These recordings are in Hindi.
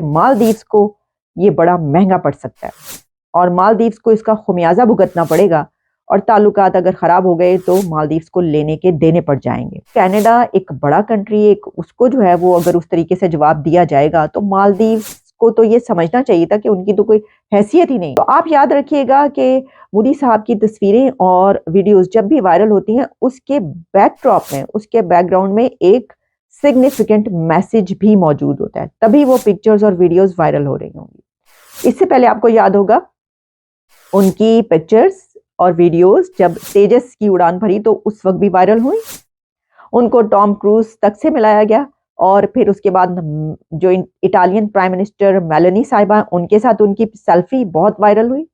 मालदीव्स को ये बड़ा महंगा पड़ सकता है और मालदीव्स को इसका खुमियाजा भुगतना पड़ेगा और ताल्लुकात अगर ख़राब हो गए तो मालदीव्स को लेने के देने पड़ जाएंगे। कनाडा एक बड़ा कंट्री, एक उसको जो है वो अगर उस तरीके से जवाब दिया जाएगा तो मालदीव्स को तो ये समझना चाहिए था कि उनकी तो कोई हैसियत ही नहीं। तो आप याद रखिएगा कि मोदी साहब की तस्वीरें और वीडियोस जब भी वायरल होती हैं उसके बैकड्रॉप में, उसके बैकग्राउंड में एक सिग्निफिकेंट मैसेज भी मौजूद होता है, तभी वो पिक्चर्स और वीडियोस वायरल हो रही होंगी। इससे पहले आपको याद होगा उनकी पिक्चर्स और वीडियोस जब तेजस की उड़ान भरी तो उस वक्त भी वायरल हुई। उनको टॉम क्रूज तक से मिलाया गया और फिर उसके बाद जो इटालियन प्राइम मिनिस्टर मेलानी साहिबा, उनके साथ उनकी सेल्फी बहुत वायरल हुई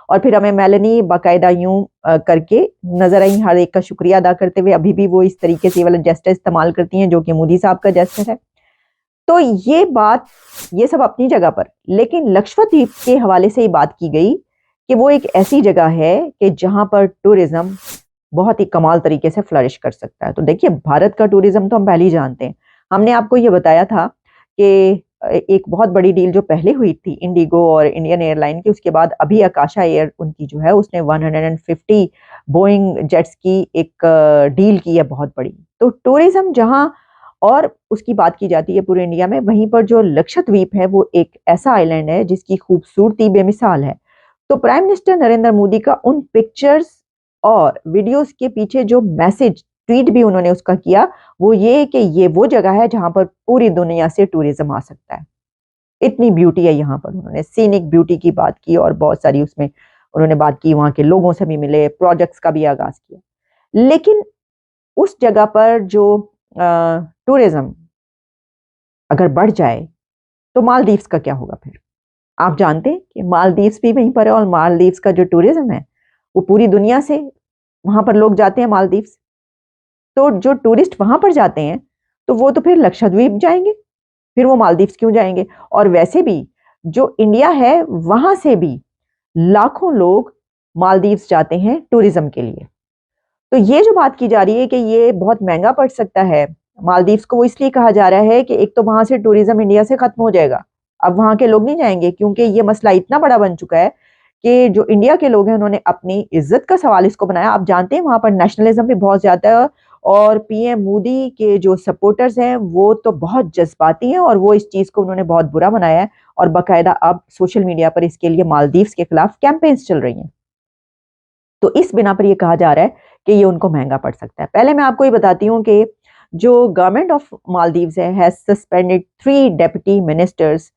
और फिर हमें मेलानी बाकायदा यूं करके नजर आई, हर एक का शुक्रिया अदा करते हुए। अभी भी वो इस तरीके से वाला जेस्टर इस्तेमाल करती हैं जो कि मोदी साहब का जेस्टर है। तो ये बात, ये सब अपनी जगह पर, लेकिन लक्षद्वीप के हवाले से ही बात की गई कि वो एक ऐसी जगह है कि जहां पर टूरिज्म बहुत ही कमाल तरीके से फ्लरिश कर सकता है। तो देखिए, भारत का टूरिज्म तो हम पहले ही जानते हैं। हमने आपको ये बताया था कि एक बहुत बड़ी डील जो पहले हुई थी इंडिगो और इंडियन एयरलाइन की, उसके बाद अभी आकाशा एयर उनकी जो है उसने 150 बोइंग जेट्स की एक डील की है बहुत बड़ी। तो टूरिज्म जहां और उसकी बात की जाती है पूरे इंडिया में, वहीं पर जो लक्षद्वीप है वो एक ऐसा आइलैंड है जिसकी खूबसूरती बेमिसाल है। तो प्राइम मिनिस्टर नरेंद्र मोदी का उन पिक्चर्स और वीडियोस के पीछे जो मैसेज, ट्वीट भी उन्होंने उसका किया, वो ये कि ये वो जगह है जहां पर पूरी दुनिया से टूरिज्म आ सकता है। इतनी ब्यूटी है यहाँ पर। उन्होंने सीनिक ब्यूटी की बात की और बहुत सारी उसमें उन्होंने बात की, वहां के लोगों से भी मिले, प्रोजेक्ट्स का भी आगाज किया। लेकिन उस जगह पर जो टूरिज्म अगर बढ़ जाए तो मालदीव्स का क्या होगा फिर? आप जानते हैं कि मालदीव्स भी वहीं पर है और मालदीव्स का जो टूरिज्म है वो पूरी दुनिया से वहां पर लोग जाते हैं मालदीव्स। तो जो टूरिस्ट वहां पर जाते हैं तो वो तो फिर लक्षद्वीप जाएंगे, फिर वो मालदीव्स क्यों जाएंगे? और वैसे भी जो इंडिया है वहां से भी लाखों लोग मालदीव्स जाते हैं टूरिज्म के लिए। तो ये जो बात की जा रही है कि ये बहुत महंगा पड़ सकता है मालदीव्स को, वो इसलिए कहा जा रहा है कि एक तो वहां से टूरिज्म इंडिया से खत्म हो जाएगा, अब वहां के लोग नहीं जाएंगे, क्योंकि ये मसला इतना बड़ा बन चुका है कि जो इंडिया के लोग हैं उन्होंने अपनी इज्जत का सवाल इसको बनाया। आप जानते हैं वहां पर नेशनलिज्म भी बहुत ज्यादा है और पीएम मोदी के जो सपोर्टर्स हैं वो तो बहुत जज्बाती हैं और वो इस चीज को उन्होंने बहुत बुरा बनाया है और बाकायदा अब सोशल मीडिया पर इसके लिए मालदीव्स के खिलाफ कैंपेन्स चल रही हैं। तो इस बिना पर यह कहा जा रहा है कि ये उनको महंगा पड़ सकता है। पहले मैं आपको ये बताती हूँ कि जो government of Maldives has suspended 3 deputy ministers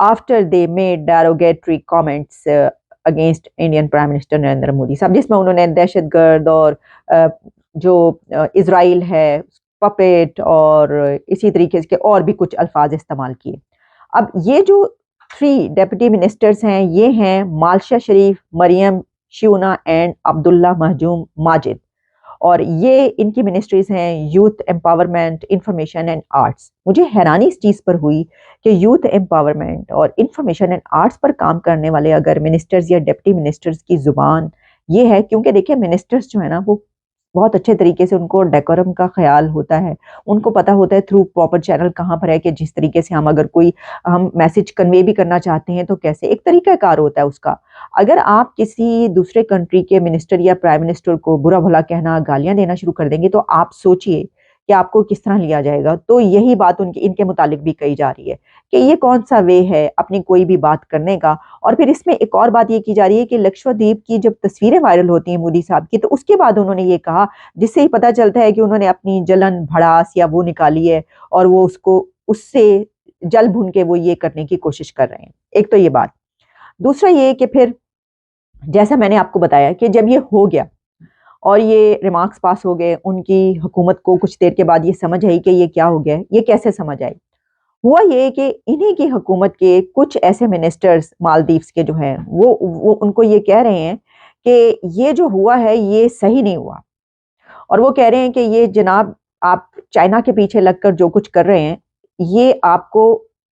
after they made derogatory comments against Indian prime minister Narendra Modi साहब, जिसमें उन्होंने दहशतगर्द और जो इजराइल है, पपेट और इसी तरीके के और भी कुछ अल्फाज इस्तेमाल किए। अब ये जो 3 डेप्यूटी मिनिस्टर्स हैं ये हैं मालशा शरीफ, मरियम शिउना एंड अब्दुल्ला महजूम माजिद, और ये इनकी मिनिस्ट्रीज हैं youth empowerment, information and arts. मुझे हैरानी इस चीज़ पर हुई कि यूथ एम्पावरमेंट और इंफॉर्मेशन एंड आर्ट्स पर काम करने वाले अगर मिनिस्टर्स या डिप्टी मिनिस्टर्स की जुबान ये है, क्योंकि देखिए मिनिस्टर्स जो है ना वो बहुत अच्छे तरीके से, उनको डेकोरम का ख्याल होता है, उनको पता होता है थ्रू प्रॉपर चैनल कहाँ पर है कि जिस तरीके से हम अगर कोई हम मैसेज कन्वे भी करना चाहते हैं तो कैसे, एक तरीका कार होता है उसका। अगर आप किसी दूसरे कंट्री के मिनिस्टर या प्राइम मिनिस्टर को बुरा भला कहना, गालियां देना शुरू कर देंगे तो आप सोचिए कि आपको किस तरह लिया जाएगा। तो यही बात उनके इनके मुतालिक भी कही जा रही है कि ये कौन सा वे है अपनी कोई भी बात करने का। और फिर इसमें एक और बात ये की जा रही है कि लक्षद्वीप की जब तस्वीरें वायरल होती हैं मोदी साहब की, तो उसके बाद उन्होंने ये कहा, जिससे ही पता चलता है कि उन्होंने अपनी जलन भड़ास या वो निकाली है और वो उसको उससे जल भून के वो ये करने की कोशिश कर रहे हैं। एक तो ये बात। दूसरा ये कि फिर जैसा मैंने आपको बताया कि जब ये हो गया और ये रिमार्क्स पास हो गए, उनकी हुकूमत को कुछ देर के बाद ये समझ आई कि ये क्या हो गया है। ये कैसे समझ आई? हुआ ये कि इन्हीं की हुकूमत के कुछ ऐसे मिनिस्टर्स मालदीव्स के जो हैं वो उनको ये कह रहे हैं कि ये जो हुआ है ये सही नहीं हुआ, और वो कह रहे हैं कि ये जनाब आप चाइना के पीछे लगकर जो कुछ कर रहे हैं ये आपको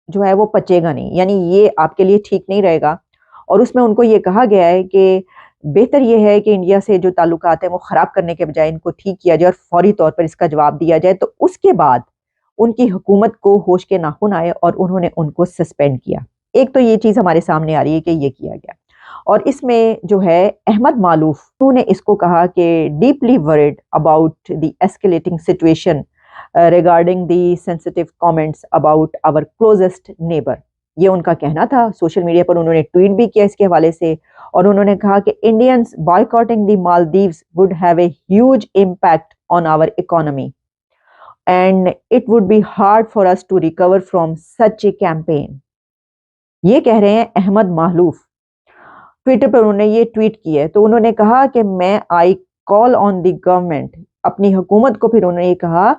जो है वो पचेगा नहीं, यानी ये आपके लिए ठीक नहीं रहेगा। और उसमें उनको ये कहा गया है कि बेहतर ये है कि इंडिया से जो ताल्लुकात हैं वो ख़राब करने के बजाय इनको ठीक किया जाए और फौरी तौर पर इसका जवाब दिया जाए। तो उसके बाद उनकी हुकूमत को होश के नाखून आए और उन्होंने उनको सस्पेंड किया। एक तो ये चीज़ हमारे सामने आ रही है कि ये किया गया। और इसमें जो है अहमद मालूफ, उन्होंने इसको कहा कि deeply worried about the escalating situation regarding the sensitive comments about our closest neighbour. ये उनका कहना था। सोशल मीडिया पर उन्होंने ट्वीट भी किया इसके हवाले से, और उन्होंने कहा कि Indians boycotting the Maldives would have a huge impact on our economy and it would be hard for us to recover from such a campaign. ये कह रहे हैं अहमद मालूफ, ट्विटर पर उन्होंने ये ट्वीट किया है। तो उन्होंने कहा कि मैं I call on the government, अपनी हुकूमत को फिर उन्होंने ये कहा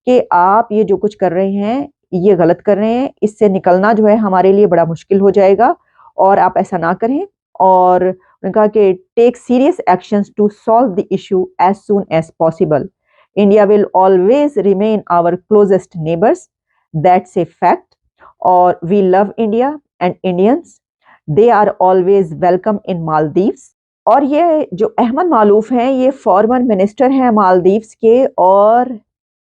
कि आप ये जो कुछ कर रहे हैं ये गलत कर रहे हैं, इससे निकलना जो है हमारे लिए बड़ा मुश्किल हो जाएगा और आप ऐसा ना करें। और उन्होंने कहा कि take serious actions to solve the issue as soon as possible. India will always remain our closest neighbours, that's a fact, और we love India and Indians, they are always welcome in Maldives. और ये जो अहमद मालूफ हैं ये फॉरेन मिनिस्टर हैं मालदीव्स के, और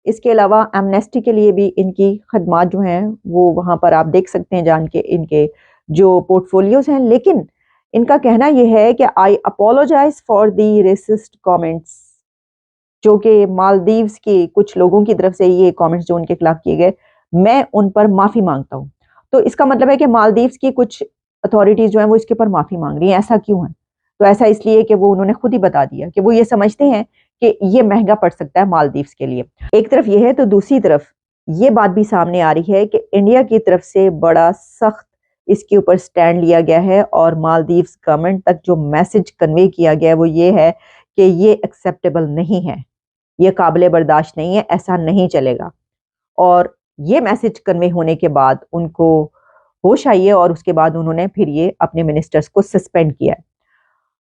इसके अलावा एमनेस्टी के लिए भी इनकी खदमात जो हैं वो वहाँ पर आप देख सकते हैं जान के इनके जो पोर्टफोलियोज हैं। लेकिन इनका कहना यह है कि I apologise for the racist comments, जो कि मालदीव्स के कुछ लोगों की तरफ से ये कमेंट्स जो उनके खिलाफ किए गए, मैं उन पर माफ़ी मांगता हूँ। तो इसका मतलब है कि मालदीव्स की कुछ अथॉरिटीज़ जो हैं वो इसके ऊपर माफ़ी मांग रही हैं। ऐसा क्यों है? तो ऐसा इसलिए कि वो उन्होंने खुद ही बता दिया कि वो ये समझते हैं कि ये महंगा पड़ सकता है मालदीव्स के लिए। एक तरफ ये है, तो दूसरी तरफ ये बात भी सामने आ रही है कि इंडिया की तरफ से बड़ा सख्त इसके ऊपर स्टैंड लिया गया है, और मालदीव्स गवर्नमेंट तक जो मैसेज कन्वे किया गया है वो ये है कि ये एक्सेप्टेबल नहीं है, ये काबिल बर्दाश्त नहीं है, ऐसा नहीं चलेगा। और ये मैसेज कन्वे होने के बाद उनको होश आई है, और उसके बाद उन्होंने फिर ये अपने मिनिस्टर्स को सस्पेंड किया है।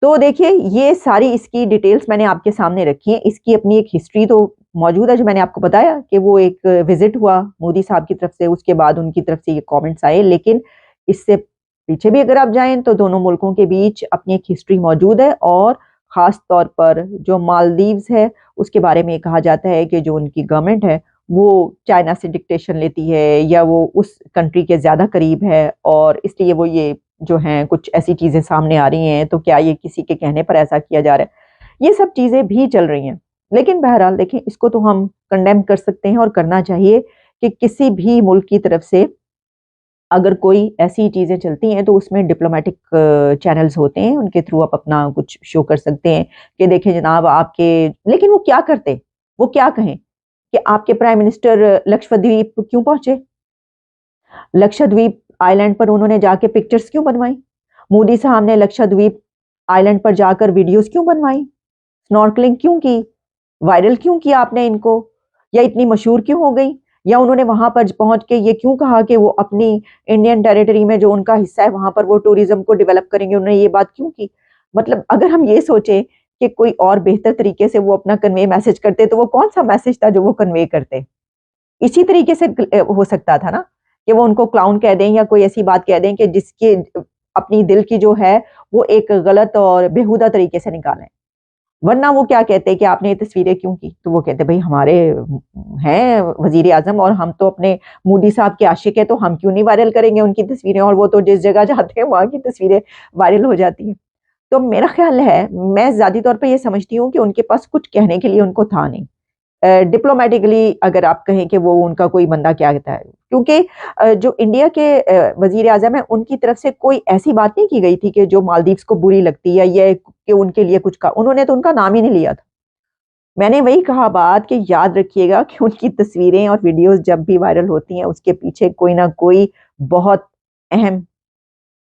तो देखिए ये सारी इसकी डिटेल्स मैंने आपके सामने रखी हैं। इसकी अपनी एक हिस्ट्री तो मौजूद है, जो मैंने आपको बताया कि वो एक विजिट हुआ मोदी साहब की तरफ से, उसके बाद उनकी तरफ से ये कमेंट्स आए। लेकिन इससे पीछे भी अगर आप जाएं तो दोनों मुल्कों के बीच अपनी एक हिस्ट्री मौजूद है, और ख़ास तौर पर जो मालदीव्स है उसके बारे में कहा जाता है कि जो उनकी गवर्नमेंट है वो चाइना से डिक्टेशन लेती है, या वो उस कंट्री के ज़्यादा करीब है, और इसलिए वो ये जो हैं कुछ ऐसी चीज़ें सामने आ रही हैं। तो क्या ये किसी के कहने पर ऐसा किया जा रहा है? ये सब चीज़ें भी चल रही हैं। लेकिन बहरहाल देखें, इसको तो हम कंडेम कर सकते हैं, और करना चाहिए कि किसी भी मुल्क की तरफ से अगर कोई ऐसी चीज़ें चलती हैं तो उसमें डिप्लोमेटिक चैनल्स होते हैं, उनके थ्रू आप अपना कुछ शो कर सकते हैं कि देखें जनाब आपके। लेकिन वो क्या करते? वो क्या कहें कि आपके प्राइम मिनिस्टर लक्षद्वीप क्यों पहुंचे? लक्षद्वीप आइलैंड पर उन्होंने जाके पिक्चर्स क्यों बनवाई? मोदी साहब ने लक्षद्वीप आइलैंड पर जाकर वीडियोस क्यों बनवाई? स्नॉर्कलिंग क्यों की? वायरल क्यों किया आपने इनको? या इतनी मशहूर क्यों हो गई? या उन्होंने वहां पर पहुंच के ये क्यों कहा कि वो अपनी इंडियन टेरिटरी में जो उनका हिस्सा है वहां पर वो टूरिज्म को डेवलप करेंगे? उन्होंने ये बात क्यों की? मतलब अगर हम ये सोचें कि कोई और बेहतर तरीके से वो अपना कन्वे मैसेज करते, तो वो कौन सा मैसेज था जो वो कन्वे करते? इसी तरीके से हो सकता था ना कि वो उनको क्लाउन कह दें, या कोई ऐसी बात कह दें कि जिसके अपनी दिल की जो है वो एक गलत और बेहुदा तरीके से निकालें। वरना वो क्या कहते हैं कि आपने ये तस्वीरें क्यों की? तो वो कहते भाई हमारे हैं वजीर आजम, और हम तो अपने मोदी साहब के आशिक हैं, तो हम क्यों नहीं वायरल करेंगे उनकी तस्वीरें? और वो तो जिस जगह जाते हैं वहां की तस्वीरें वायरल हो जाती हैं। तो मेरा ख्याल है, मैं ज्यादा तौर पर यह समझती हूँ कि उनके पास कुछ कहने के लिए उनको था नहीं। डिप्लोमेटिकली अगर आप कहें कि वो उनका कोई बंदा क्या कहता है, क्योंकि जो इंडिया के वजीर आजम है उनकी तरफ से कोई ऐसी बात नहीं की गई थी कि जो मालदीव्स को बुरी लगती है, या ये कि उनके लिए कुछ का उन्होंने तो उनका नाम ही नहीं लिया था। मैंने वही कहा बात कि याद रखिएगा कि उनकी तस्वीरें और वीडियोस जब भी वायरल होती हैं उसके पीछे कोई ना कोई बहुत अहम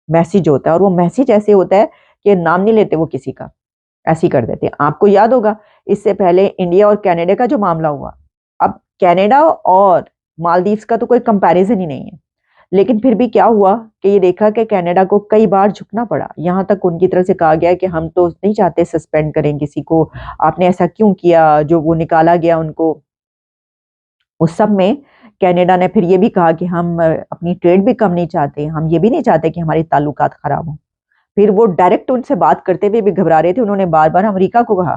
मैसेज होता है, और वो मैसेज ऐसे होता है कि नाम नहीं लेते वो किसी का, ऐसे ही कर देते हैं। आपको याद होगा इससे पहले इंडिया और कनाडा का जो मामला हुआ, अब कनाडा और मालदीव्स का तो कोई कंपैरिजन ही नहीं है, लेकिन फिर भी क्या हुआ कि ये देखा कि कनाडा को कई बार झुकना पड़ा। यहाँ तक उनकी तरफ से कहा गया कि हम तो नहीं चाहते सस्पेंड करें किसी को, आपने ऐसा क्यों किया? जो वो निकाला गया उनको, उस सब में कनाडा ने फिर ये भी कहा कि हम अपनी ट्रेड भी कम नहीं चाहते, हम ये भी नहीं चाहते कि हमारे ताल्लुकात खराब हों। फिर वो डायरेक्ट उनसे बात करते हुए भी घबरा रहे थे। उन्होंने बार बार अमेरिका को कहा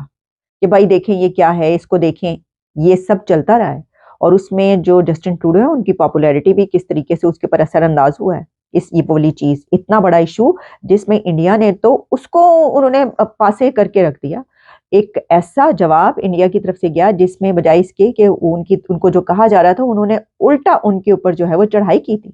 कि भाई देखें ये क्या है, इसको देखें। ये सब चलता रहा है, और उसमें जो जस्टिन ट्रूडो है उनकी पॉपुलैरिटी भी किस तरीके से उसके ऊपर असरअंदाज हुआ है। ये वाली चीज, इतना बड़ा इशू जिसमें इंडिया ने तो उसको उन्होंने पासे करके रख दिया। एक ऐसा जवाब इंडिया की तरफ से गया जिसमें बजाय इसके कि उनको जो कहा जा रहा था उन्होंने उल्टा उनके ऊपर जो है वो चढ़ाई की थी।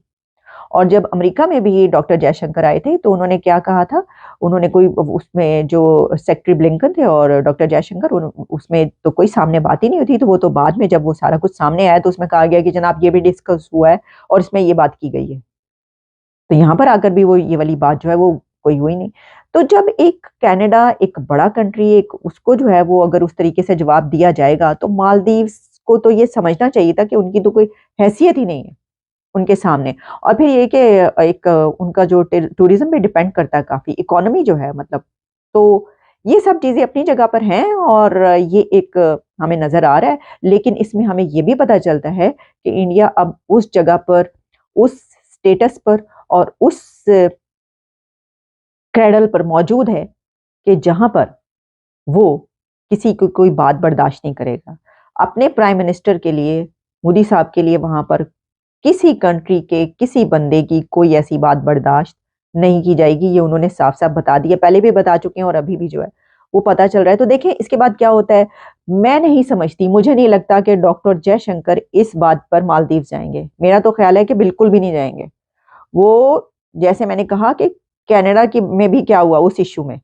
और जब अमेरिका में भी डॉक्टर जयशंकर आए थे तो उन्होंने क्या कहा था, उन्होंने कोई उसमें जो सेक्रेटरी ब्लिंकन थे और डॉक्टर जयशंकर, उसमें तो कोई सामने बात ही नहीं हुई थी। तो वो तो बाद में जब वो सारा कुछ सामने आया तो उसमें कहा गया कि जनाब ये भी डिस्कस हुआ है और इसमें ये बात की गई है। तो यहाँ पर आकर भी वो ये वाली बात जो है वो कोई हुई नहीं। तो जब एक कनाडा एक बड़ा कंट्री, एक उसको जो है वो अगर उस तरीके से जवाब दिया जाएगा तो मालदीव्स को तो ये समझना चाहिए था कि उनकी तो कोई हैसियत ही नहीं है उनके सामने। और फिर ये कि एक उनका जो टूरिज्म पे डिपेंड करता है काफी, इकोनॉमी जो है मतलब, तो ये सब चीजें अपनी जगह पर हैं और ये एक हमें नजर आ रहा है। लेकिन इसमें हमें ये भी पता चलता है कि इंडिया अब उस जगह पर, उस स्टेटस पर और उस क्रेडल पर मौजूद है कि जहां पर वो किसी को कोई बात बर्दाश्त नहीं करेगा। अपने प्राइम मिनिस्टर के लिए, मोदी साहब के लिए वहां पर किसी कंट्री के किसी बंदे की कोई ऐसी बात बर्दाश्त नहीं की जाएगी। ये उन्होंने साफ साफ बता दिया, पहले भी बता चुके हैं और अभी भी जो है वो पता चल रहा है। तो देखें इसके बाद क्या होता है। मैं नहीं समझती, मुझे नहीं लगता कि डॉक्टर जयशंकर इस बात पर मालदीव जाएंगे। मेरा तो ख्याल है कि बिल्कुल भी नहीं जाएंगे। वो, जैसे मैंने कहा कि कनाडा की में भी क्या हुआ उस इश्यू में,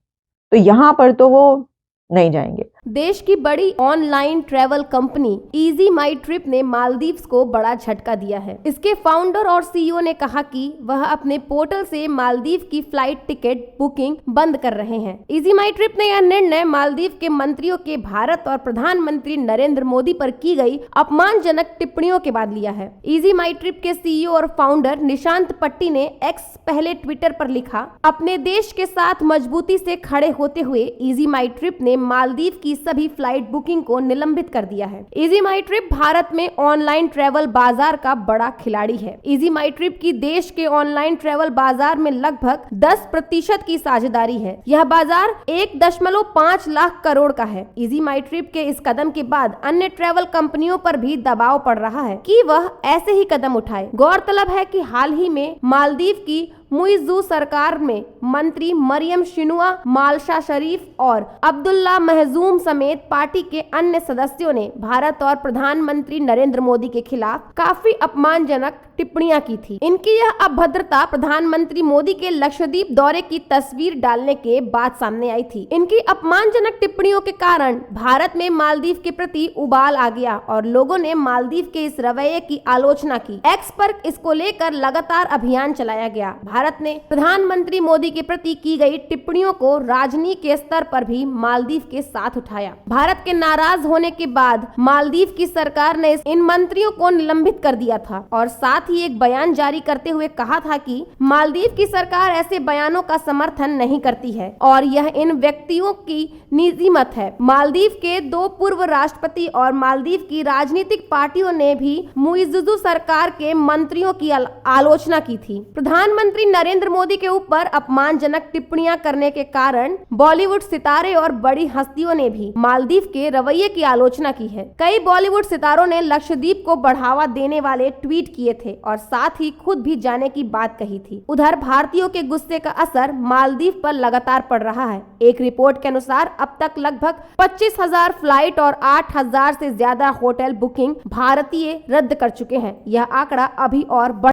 तो यहाँ पर तो वो नहीं जाएंगे। देश की बड़ी ऑनलाइन ट्रैवल कंपनी इजी माई ट्रिप ने मालदीव्स को बड़ा झटका दिया है। इसके फाउंडर और सीईओ ने कहा कि वह अपने पोर्टल से मालदीव की फ्लाइट टिकट बुकिंग बंद कर रहे हैं। इजी माई ट्रिप ने यह निर्णय मालदीव के मंत्रियों के भारत और प्रधानमंत्री नरेंद्र मोदी पर की गई अपमानजनक टिप्पणियों के बाद लिया है। इजी माई ट्रिप के सीईओ और फाउंडर निशांत पट्टी ने एक्स पहले ट्विटर पर लिखा, अपने देश के साथ मजबूती से खड़े होते हुए इजी माई ट्रिप ने मालदीव की सभी फ्लाइट बुकिंग को निलंबित कर दिया है। इजी माई ट्रिप भारत में ऑनलाइन ट्रैवल बाजार का बड़ा खिलाड़ी है। इजी माई ट्रिप की देश के ऑनलाइन ट्रैवल बाजार में लगभग 10% की साझेदारी है। यह बाजार 1.5 लाख करोड़ का है। इजी माई ट्रिप के इस कदम के बाद अन्य ट्रैवल कंपनियों पर भी दबाव पड़ रहा है कि वह ऐसे ही कदम उठाए। गौरतलब है कि हाल ही में मालदीव की मुइज़्ज़ू सरकार में मंत्री मरियम शिनुआ, मालशा शरीफ और अब्दुल्ला महजूम समेत पार्टी के अन्य सदस्यों ने भारत और प्रधानमंत्री नरेंद्र मोदी के खिलाफ काफी अपमानजनक टिप्पणियां की थी। इनकी यह अभद्रता प्रधानमंत्री मोदी के लक्षद्वीप दौरे की तस्वीर डालने के बाद सामने आई थी। इनकी अपमानजनक टिप्पणियों के कारण भारत में मालदीव के प्रति उबाल आ गया और लोगों ने मालदीव के इस रवैये की आलोचना की। एक्स पर इसको लेकर लगातार अभियान चलाया गया। भारत ने प्रधानमंत्री मोदी के प्रति की गई टिप्पणियों को राजनीति के स्तर पर भी मालदीव के साथ उठाया। भारत के नाराज होने के बाद मालदीव की सरकार ने इन मंत्रियों को निलंबित कर दिया था और साथ ही एक बयान जारी करते हुए कहा था कि मालदीव की सरकार ऐसे बयानों का समर्थन नहीं करती है और यह इन व्यक्तियों की निजी मत है। मालदीव के 2 पूर्व राष्ट्रपति और मालदीव की राजनीतिक पार्टियों ने भी मुइज़्ज़ू सरकार के मंत्रियों की आलोचना की थी। प्रधानमंत्री नरेंद्र मोदी के ऊपर अपमानजनक टिप्पणियां करने के कारण बॉलीवुड सितारे और बड़ी हस्तियों ने भी मालदीव के रवैये की आलोचना की है। कई बॉलीवुड सितारों ने लक्षद्वीप को बढ़ावा देने वाले ट्वीट किए थे और साथ ही खुद भी जाने की बात कही थी। उधर भारतीयों के गुस्से का असर मालदीव पर लगातार पड़ रहा है। एक रिपोर्ट के अनुसार अब तक लगभग 25,000 फ्लाइट और 8,000 से ज्यादा होटल बुकिंग भारतीय रद्द कर चुके हैं। यह आंकड़ा अभी और बढ़